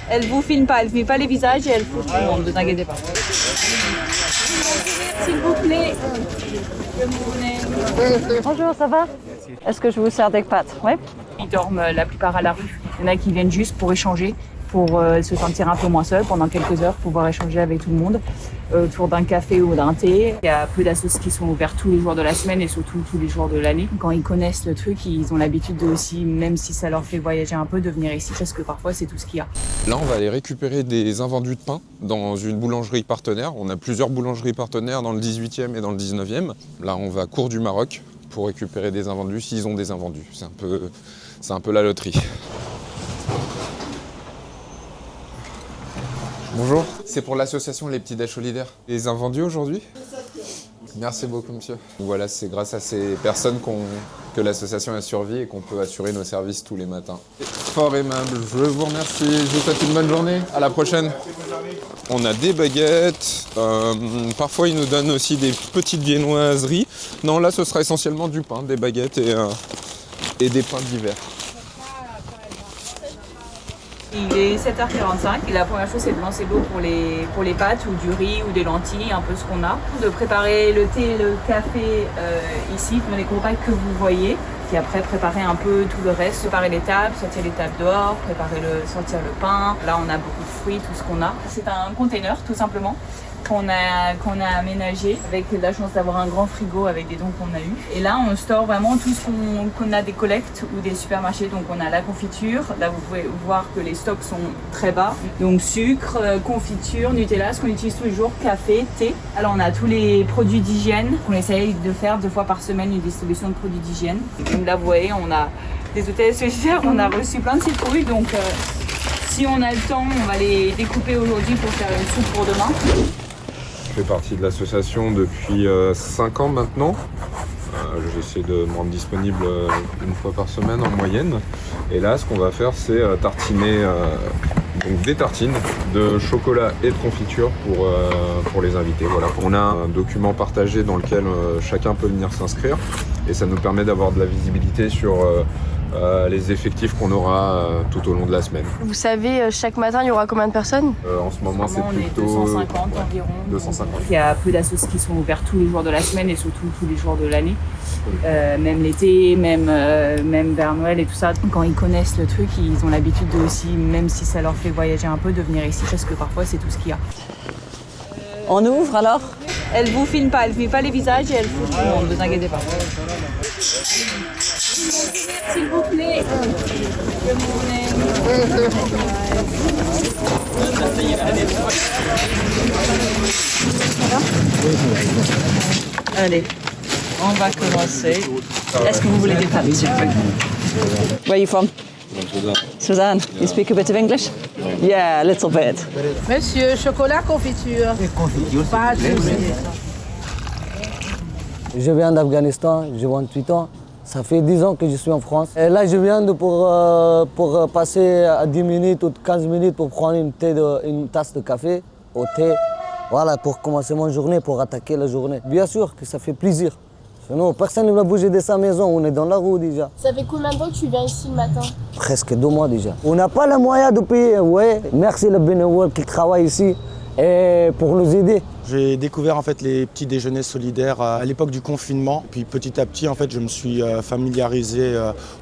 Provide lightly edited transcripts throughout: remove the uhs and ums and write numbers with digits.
Elle vous filme pas les visages et elle filme tout le monde, ne vous inquiétez pas. S'il vous plaît. Bonjour, ça va? Est-ce que je vous sers des pâtes? Oui. Ils dorment la plupart à la rue. Il y en a qui viennent juste pour échanger, pour se sentir un peu moins seul pendant quelques heures, pouvoir échanger avec tout le monde autour d'un café ou d'un thé. Il y a peu d'associations qui sont ouvertes tous les jours de la semaine et surtout tous les jours de l'année. Quand ils connaissent le truc, ils ont l'habitude de aussi, même si ça leur fait voyager un peu, de venir ici parce que parfois c'est tout ce qu'il y a. Là, on va aller récupérer des invendus de pain dans une boulangerie partenaire. On a plusieurs boulangeries partenaires dans le 18e et dans le 19e. Là, on va à Cours du Maroc pour récupérer des invendus s'ils ont des invendus. C'est un peu la loterie. Bonjour, c'est pour l'association Les Petits Déj Solidaires. Les invendus aujourd'hui? Merci beaucoup, monsieur. Voilà, c'est grâce à ces personnes que l'association a survécu et qu'on peut assurer nos services tous les matins. Fort aimable, je vous remercie. Je vous souhaite une bonne journée. À la prochaine. On a des baguettes. Parfois, ils nous donnent aussi des petites viennoiseries. Non, là, ce sera essentiellement du pain, des baguettes et des pains d'hiver. Il est 7h45 et la première chose c'est de lancer l'eau pour les pâtes ou du riz ou des lentilles, un peu ce qu'on a. De préparer le thé et le café ici dans les compagnes que vous voyez. Puis après préparer un peu tout le reste, préparer les tables, sortir les tables dehors, sortir le pain. Là on a beaucoup de fruits, tout ce qu'on a. C'est un container tout simplement qu'on a aménagé avec la chance d'avoir un grand frigo avec des dons qu'on a eu. Et là, on store vraiment tout ce qu'on a des collectes ou des supermarchés. Donc, on a la confiture. Là, vous pouvez voir que les stocks sont très bas. Donc, sucre, confiture, Nutella, ce qu'on utilise tous les jours, café, thé. Alors, on a tous les produits d'hygiène qu'on essaye de faire 2 fois par semaine, une distribution de produits d'hygiène. Donc là, vous voyez, on a des hôtesses solidaires. On a reçu plein de citrouilles. Donc, si on a le temps, on va les découper aujourd'hui pour faire une soupe pour demain. Je fais partie de l'association depuis 5 ans maintenant. J'essaie de me rendre disponible une fois par semaine en moyenne. Et là, ce qu'on va faire, c'est tartiner donc des tartines de chocolat et de confiture pour les invités. Voilà. On a un document partagé dans lequel chacun peut venir s'inscrire. Et ça nous permet d'avoir de la visibilité sur les effectifs qu'on aura tout au long de la semaine. Vous savez, chaque matin, il y aura combien de personnes? En ce moment, c'est plutôt 250 environ. 250. Il y a peu d'associations qui sont ouvertes tous les jours de la semaine et surtout tous les jours de l'année. Même l'été, même vers Noël et tout ça. Quand ils connaissent le truc, ils ont l'habitude de aussi, même si ça leur fait voyager un peu, de venir ici parce que parfois c'est tout ce qu'il y a. On ouvre alors? Elle vous filme pas les visages et elle filme tout le monde, ne vous inquiétez pas. S'il vous plaît. Allez, on va commencer. Est-ce que vous voulez des pâtes, s'il vous plaît? Where are you from? Suzanne. You speak a bit of English? Yeah, a little bit. Monsieur, chocolat, confiture. Pas de souci. Je viens d'Afghanistan, j'ai 28 ans. Ça fait 10 ans que je suis en France. Et là, je viens pour passer à 10 minutes ou 15 minutes pour prendre une tasse de café au thé. Voilà, pour commencer mon journée, pour attaquer la journée. Bien sûr que ça fait plaisir. Sinon, personne ne va bouger de sa maison, on est dans la roue déjà. Ça fait combien de temps que tu viens ici le matin? Presque 2 mois déjà. On n'a pas les moyens de payer, ouais. Merci le bénévole qui travaille ici et pour nous aider. J'ai découvert en fait les petits déjeuners solidaires à l'époque du confinement. Puis petit à petit en fait je me suis familiarisé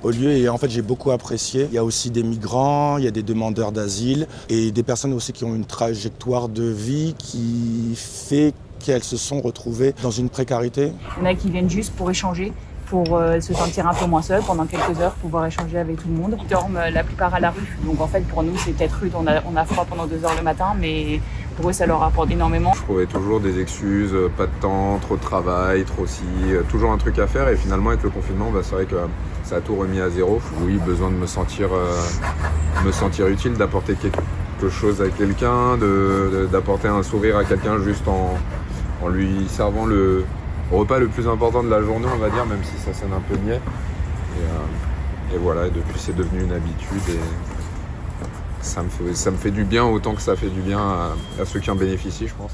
au lieu et en fait j'ai beaucoup apprécié. Il y a aussi des migrants, il y a des demandeurs d'asile et des personnes aussi qui ont une trajectoire de vie qui fait qu'elles se sont retrouvées dans une précarité. Il y en a qui viennent juste pour échanger, pour se sentir un peu moins seul pendant quelques heures, pouvoir échanger avec tout le monde. Ils dorment la plupart à la rue. Donc en fait pour nous c'est peut-être rude, on a froid pendant 2 heures le matin, mais pour eux ça leur apporte énormément. Je trouvais toujours des excuses, pas de temps, trop de travail, trop ci, toujours un truc à faire. Et finalement avec le confinement, c'est vrai que ça a tout remis à zéro. Oui, besoin de me sentir utile, d'apporter quelque chose à quelqu'un, d'apporter un sourire à quelqu'un juste en lui servant le repas le plus important de la journée, on va dire, même si ça sonne un peu niais. Et voilà, et depuis c'est devenu une habitude et ça me fait du bien autant que ça fait du bien à ceux qui en bénéficient, je pense.